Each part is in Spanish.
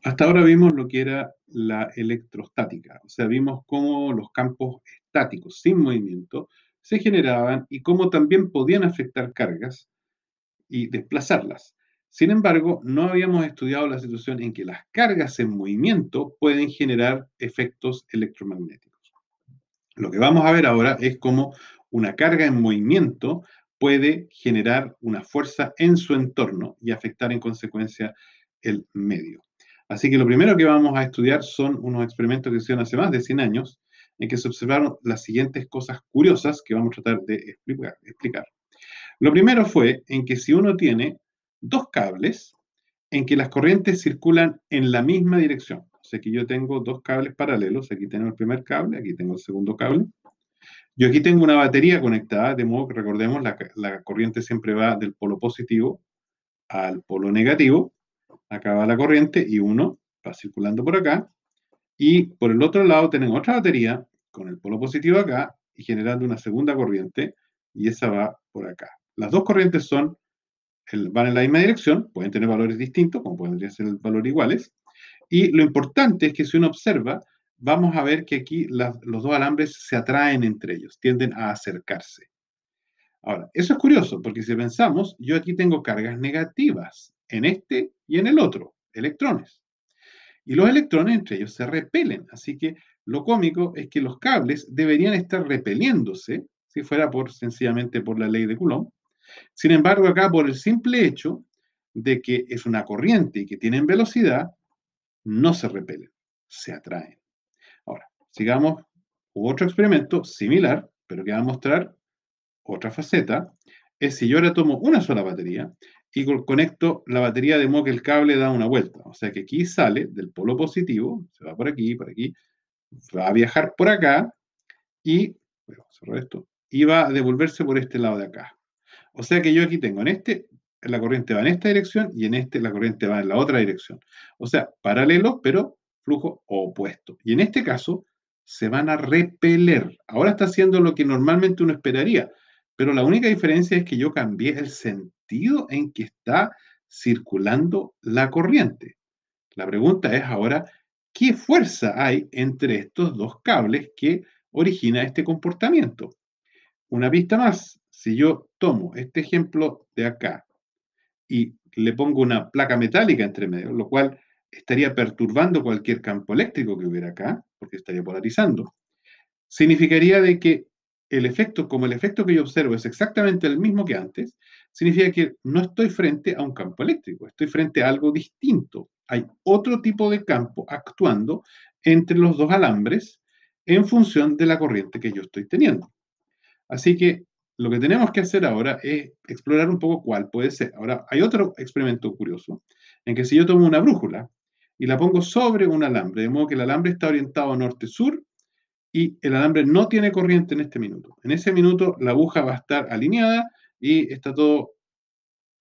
Hasta ahora vimos lo que era la electrostática, o sea, vimos cómo los campos estáticos, sin movimiento, se generaban y cómo también podían afectar cargas y desplazarlas. Sin embargo, no habíamos estudiado la situación en que las cargas en movimiento pueden generar efectos electromagnéticos. Lo que vamos a ver ahora es cómo una carga en movimiento puede generar una fuerza en su entorno y afectar en consecuencia el medio. Así que lo primero que vamos a estudiar son unos experimentos que se hicieron hace más de 100 años en que se observaron las siguientes cosas curiosas que vamos a tratar de explicar. Lo primero fue en que si uno tiene dos cables en que las corrientes circulan en la misma dirección, o sea que yo tengo dos cables paralelos, aquí tengo el primer cable, aquí tengo el segundo cable, yo aquí tengo una batería conectada, de modo que recordemos, la corriente siempre va del polo positivo al polo negativo, acá va la corriente y uno va circulando por acá, y por el otro lado tenemos otra batería con el polo positivo acá y generando una segunda corriente, y esa va por acá. Las dos corrientes van en la misma dirección, pueden tener valores distintos, como podrían ser valores iguales, y lo importante es que si uno observa, vamos a ver que aquí los dos alambres se atraen entre ellos, tienden a acercarse. Ahora, eso es curioso, porque si pensamos, yo aquí tengo cargas negativas en este y en el otro, electrones. Y los electrones entre ellos se repelen, así que lo cómico es que los cables deberían estar repeliéndose, si fuera sencillamente por la ley de Coulomb. Sin embargo, acá por el simple hecho de que es una corriente y que tienen velocidad, no se repelen, se atraen. Ahora, sigamos otro experimento similar, pero que va a mostrar otra faceta, es si yo ahora tomo una sola batería y conecto la batería de modo que el cable da una vuelta. O sea que aquí sale del polo positivo, se va por aquí, va a viajar por acá y, bueno, cerrar esto, y va a devolverse por este lado de acá. O sea que yo aquí tengo en este, la corriente va en esta dirección y en este la corriente va en la otra dirección. O sea, paralelos, pero flujo opuesto. Y en este caso se van a repeler. Ahora está haciendo lo que normalmente uno esperaría, pero la única diferencia es que yo cambié el sentido en que está circulando la corriente. La pregunta es ahora, ¿qué fuerza hay entre estos dos cables que origina este comportamiento? Una pista más, si yo tomo este ejemplo de acá y le pongo una placa metálica entre medio, lo cual estaría perturbando cualquier campo eléctrico que hubiera acá, porque estaría polarizando, significaría de que como el efecto que yo observo es exactamente el mismo que antes, significa que no estoy frente a un campo eléctrico, estoy frente a algo distinto. Hay otro tipo de campo actuando entre los dos alambres en función de la corriente que yo estoy teniendo. Así que lo que tenemos que hacer ahora es explorar un poco cuál puede ser. Ahora, hay otro experimento curioso, en que si yo tomo una brújula y la pongo sobre un alambre, de modo que el alambre está orientado norte-sur y el alambre no tiene corriente en este minuto. En ese minuto la aguja va a estar alineada y está todo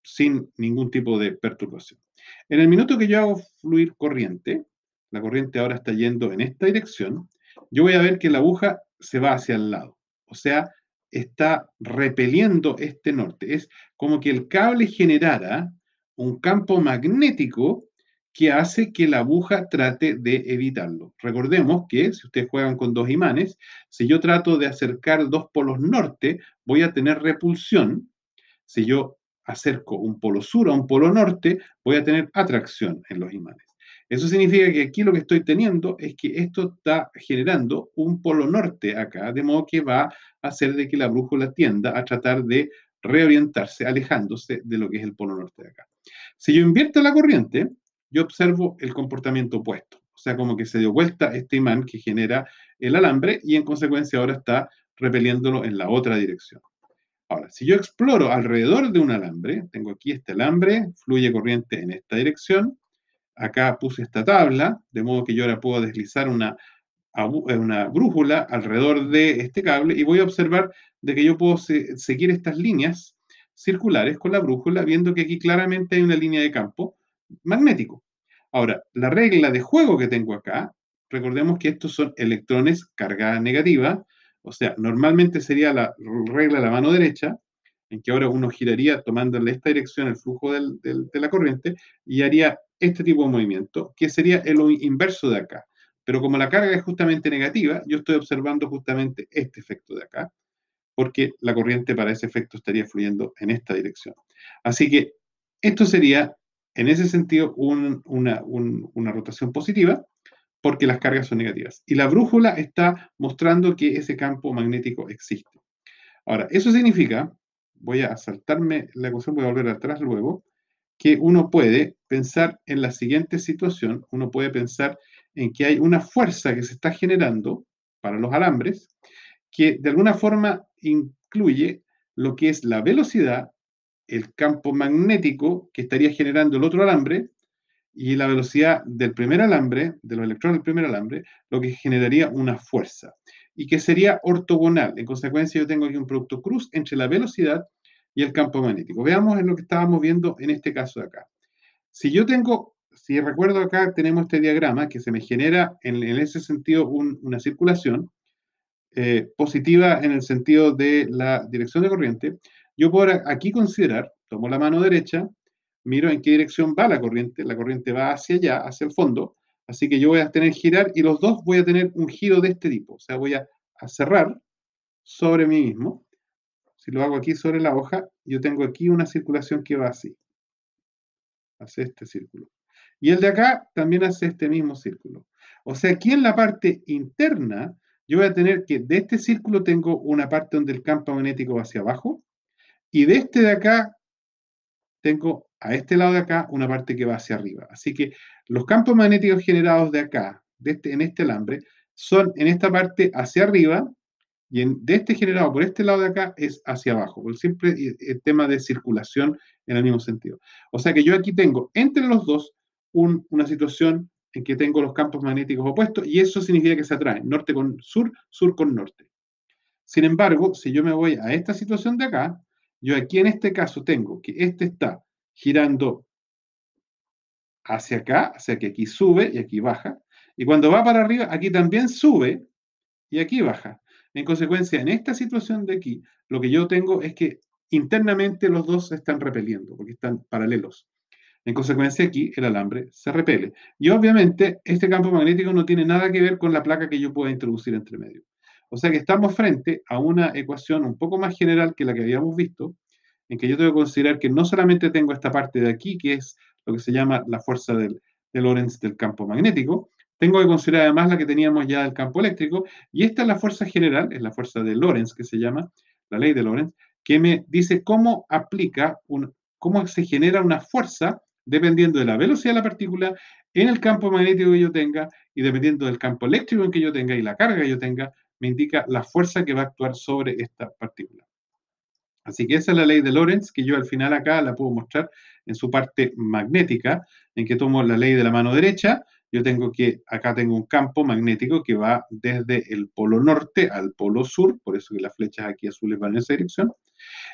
sin ningún tipo de perturbación. En el minuto que yo hago fluir corriente, la corriente ahora está yendo en esta dirección, yo voy a ver que la aguja se va hacia el lado. O sea, está repeliendo este norte. Es como que el cable generara un campo magnético que hace que la aguja trate de evitarlo. Recordemos que si ustedes juegan con dos imanes, si yo trato de acercar dos polos norte, voy a tener repulsión. Si yo acerco un polo sur a un polo norte, voy a tener atracción en los imanes. Eso significa que aquí lo que estoy teniendo es que esto está generando un polo norte acá, de modo que va a hacer de que la brújula tienda a tratar de reorientarse, alejándose de lo que es el polo norte de acá. Si yo invierto la corriente, yo observo el comportamiento opuesto. O sea, como que se dio vuelta este imán que genera el alambre y en consecuencia ahora está repeliéndolo en la otra dirección. Ahora, si yo exploro alrededor de un alambre, tengo aquí este alambre, fluye corriente en esta dirección, acá puse esta tabla, de modo que yo ahora puedo deslizar una brújula alrededor de este cable y voy a observar de que yo puedo seguir estas líneas circulares con la brújula, viendo que aquí claramente hay una línea de campo magnético. Ahora, la regla de juego que tengo acá, recordemos que estos son electrones carga negativa, o sea, normalmente sería la regla de la mano derecha, en que ahora uno giraría tomando en esta dirección el flujo de la corriente y haría este tipo de movimiento, que sería lo inverso de acá. Pero como la carga es justamente negativa, yo estoy observando justamente este efecto de acá, porque la corriente para ese efecto estaría fluyendo en esta dirección. Así que esto sería, en ese sentido, una rotación positiva, porque las cargas son negativas. Y la brújula está mostrando que ese campo magnético existe. Ahora, eso significa, voy a saltarme la ecuación, voy a volver atrás luego, que uno puede pensar en la siguiente situación, uno puede pensar en que hay una fuerza que se está generando para los alambres, que de alguna forma incluye lo que es la velocidad, el campo magnético que estaría generando el otro alambre, y la velocidad del primer alambre, de los electrones del primer alambre, lo que generaría una fuerza y que sería ortogonal. En consecuencia, yo tengo aquí un producto cruz entre la velocidad y el campo magnético. Veamos en lo que estábamos viendo en este caso de acá. Si recuerdo acá, tenemos este diagrama que se me genera en ese sentido una circulación positiva en el sentido de la dirección de corriente. Yo puedo aquí considerar, tomo la mano derecha, miro en qué dirección va la corriente va hacia allá, hacia el fondo, así que yo voy a tener girar y los dos voy a tener un giro de este tipo, o sea, voy a cerrar sobre mí mismo. Si lo hago aquí sobre la hoja, yo tengo aquí una circulación que va así, hace este círculo. Y el de acá también hace este mismo círculo. O sea, aquí en la parte interna, yo voy a tener que de este círculo tengo una parte donde el campo magnético va hacia abajo, y de este de acá tengo a este lado de acá una parte que va hacia arriba. Así que los campos magnéticos generados de acá, en este alambre, son en esta parte hacia arriba, y de este generado por este lado de acá es hacia abajo, por siempre el tema de circulación en el mismo sentido. O sea que yo aquí tengo entre los dos una situación en que tengo los campos magnéticos opuestos, y eso significa que se atraen, norte con sur, sur con norte. Sin embargo, si yo me voy a esta situación de acá, yo aquí en este caso tengo que este está girando hacia acá, hacia que aquí sube y aquí baja, y cuando va para arriba, aquí también sube y aquí baja. En consecuencia, en esta situación de aquí, lo que yo tengo es que internamente los dos se están repeliendo, porque están paralelos. En consecuencia, aquí el alambre se repele. Y obviamente, este campo magnético no tiene nada que ver con la placa que yo pueda introducir entre medio. O sea que estamos frente a una ecuación un poco más general que la que habíamos visto, en que yo tengo que considerar que no solamente tengo esta parte de aquí, que es lo que se llama la fuerza de Lorentz del campo magnético, tengo que considerar además la que teníamos ya del campo eléctrico, y esta es la fuerza general, es la fuerza de Lorentz, que se llama la ley de Lorentz, que me dice cómo cómo se genera una fuerza dependiendo de la velocidad de la partícula en el campo magnético que yo tenga, y dependiendo del campo eléctrico en que yo tenga y la carga que yo tenga, me indica la fuerza que va a actuar sobre esta partícula. Así que esa es la ley de Lorentz, que yo al final acá la puedo mostrar en su parte magnética, en que tomo la ley de la mano derecha. Yo acá tengo un campo magnético que va desde el polo norte al polo sur, por eso que las flechas aquí azules van en esa dirección.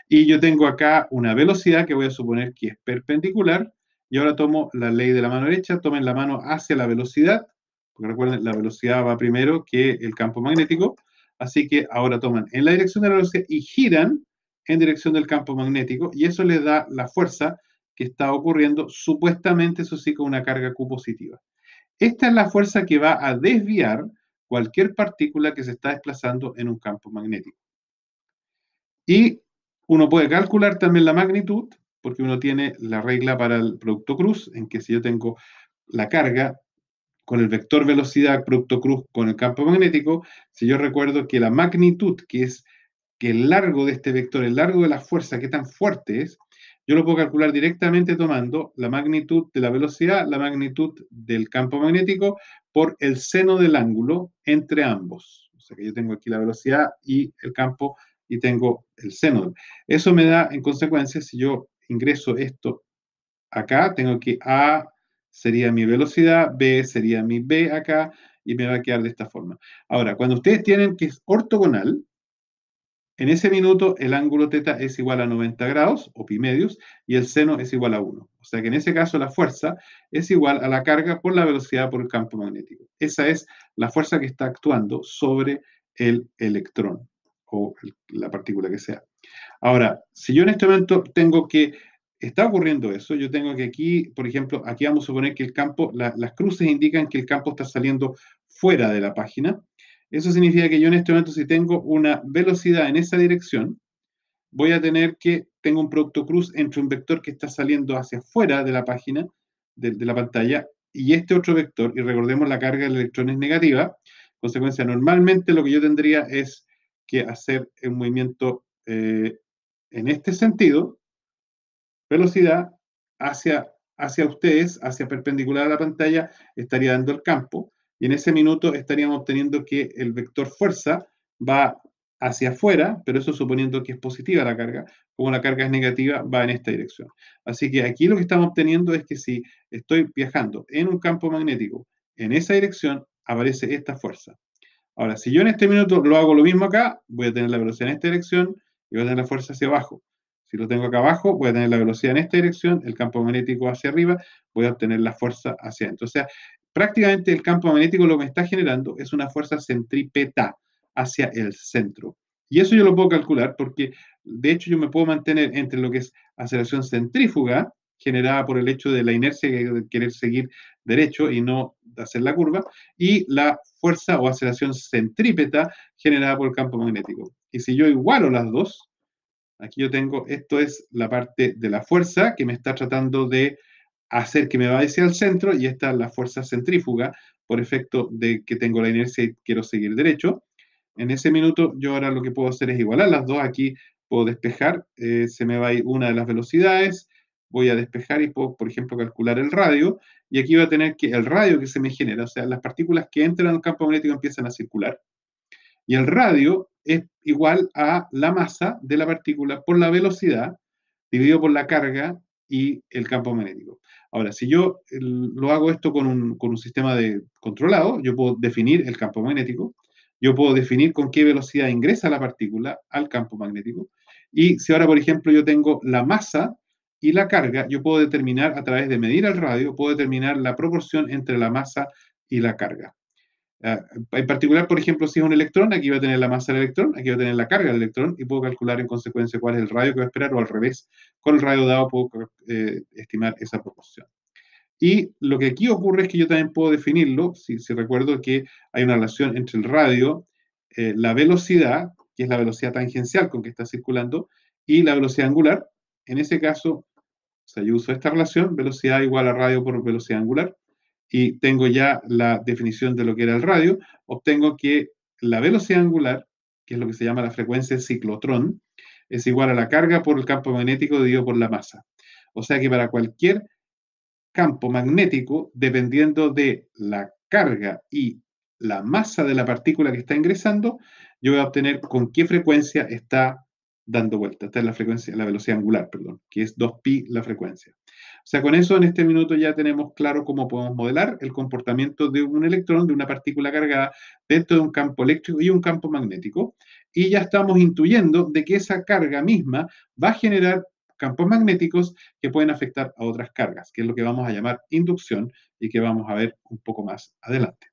Y yo tengo acá una velocidad que voy a suponer que es perpendicular, y ahora tomo la ley de la mano derecha, tomen la mano hacia la velocidad, porque recuerden, la velocidad va primero que el campo magnético, así que ahora toman en la dirección de la velocidad y giran en dirección del campo magnético, y eso les da la fuerza que está ocurriendo, supuestamente, eso sí, con una carga Q positiva. Esta es la fuerza que va a desviar cualquier partícula que se está desplazando en un campo magnético. Y uno puede calcular también la magnitud, porque uno tiene la regla para el producto cruz, en que si yo tengo la carga con el vector velocidad producto cruz con el campo magnético, si yo recuerdo que la magnitud, que es que el largo de este vector, el largo de la fuerza, qué tan fuerte es, yo lo puedo calcular directamente tomando la magnitud de la velocidad, la magnitud del campo magnético, por el seno del ángulo entre ambos. O sea que yo tengo aquí la velocidad y el campo, y tengo el seno. Eso me da, en consecuencia, si yo ingreso esto acá, tengo que A sería mi velocidad, B sería mi B acá, y me va a quedar de esta forma. Ahora, cuando ustedes tienen que es ortogonal, en ese minuto el ángulo θ es igual a 90 grados, o pi medios, y el seno es igual a 1. O sea que en ese caso la fuerza es igual a la carga por la velocidad por el campo magnético. Esa es la fuerza que está actuando sobre el electrón, o la partícula que sea. Ahora, si yo en este momento tengo que, está ocurriendo eso, yo tengo que aquí, por ejemplo, aquí vamos a suponer que el campo, las cruces indican que el campo está saliendo fuera de la página. Eso significa que yo en este momento, si tengo una velocidad en esa dirección, voy a tener que, tengo un producto cruz entre un vector que está saliendo hacia afuera de la página, de la pantalla, y este otro vector, y recordemos la carga del electrón es negativa, consecuencia, normalmente lo que yo tendría es que hacer un movimiento en este sentido, velocidad hacia ustedes, hacia perpendicular a la pantalla, estaría dando el campo, y en ese minuto estaríamos obteniendo que el vector fuerza va hacia afuera, pero eso suponiendo que es positiva la carga, como la carga es negativa, va en esta dirección. Así que aquí lo que estamos obteniendo es que si estoy viajando en un campo magnético en esa dirección, aparece esta fuerza. Ahora, si yo en este minuto lo hago lo mismo acá, voy a tener la velocidad en esta dirección y voy a tener la fuerza hacia abajo. Si lo tengo acá abajo, voy a tener la velocidad en esta dirección, el campo magnético hacia arriba, voy a obtener la fuerza hacia adentro. O sea, prácticamente el campo magnético lo que me está generando es una fuerza centrípeta hacia el centro. Y eso yo lo puedo calcular porque, de hecho, yo me puedo mantener entre lo que es aceleración centrífuga, generada por el hecho de la inercia de querer seguir derecho y no hacer la curva, y la fuerza o aceleración centrípeta generada por el campo magnético. Y si yo igualo las dos, aquí yo tengo, esto es la parte de la fuerza que me está tratando de hacer que me vaya hacia el centro, y esta es la fuerza centrífuga por efecto de que tengo la inercia y quiero seguir derecho. En ese minuto yo ahora lo que puedo hacer es igualar las dos, aquí puedo despejar, se me va a ir una de las velocidades, voy a despejar y puedo, por ejemplo, calcular el radio, y aquí voy a tener que el radio que se me genera, o sea, las partículas que entran al campo magnético empiezan a circular, y el radio es igual a la masa de la partícula por la velocidad dividido por la carga y el campo magnético. Ahora, si yo lo hago esto con un sistema controlado, yo puedo definir el campo magnético, yo puedo definir con qué velocidad ingresa la partícula al campo magnético, y si ahora, por ejemplo, yo tengo la masa y la carga, yo puedo determinar a través de medir el radio, puedo determinar la proporción entre la masa y la carga. En particular, por ejemplo, si es un electrón, aquí va a tener la masa del electrón, aquí va a tener la carga del electrón, y puedo calcular en consecuencia cuál es el radio que va a esperar, o al revés, con el radio dado puedo estimar esa proporción. Y lo que aquí ocurre es que yo también puedo definirlo, si recuerdo que hay una relación entre el radio, la velocidad, que es la velocidad tangencial con que está circulando, y la velocidad angular. En ese caso, o sea, yo uso esta relación, velocidad igual a radio por velocidad angular, y tengo ya la definición de lo que era el radio, obtengo que la velocidad angular, que es lo que se llama la frecuencia ciclotrón, es igual a la carga por el campo magnético dividido por la masa. O sea que para cualquier campo magnético, dependiendo de la carga y la masa de la partícula que está ingresando, yo voy a obtener con qué frecuencia está dando vuelta. Esta es la frecuencia, la velocidad angular, perdón, que es 2pi la frecuencia. O sea, con eso en este minuto ya tenemos claro cómo podemos modelar el comportamiento de un electrón, de una partícula cargada dentro de un campo eléctrico y un campo magnético, y ya estamos intuyendo de que esa carga misma va a generar campos magnéticos que pueden afectar a otras cargas, que es lo que vamos a llamar inducción y que vamos a ver un poco más adelante.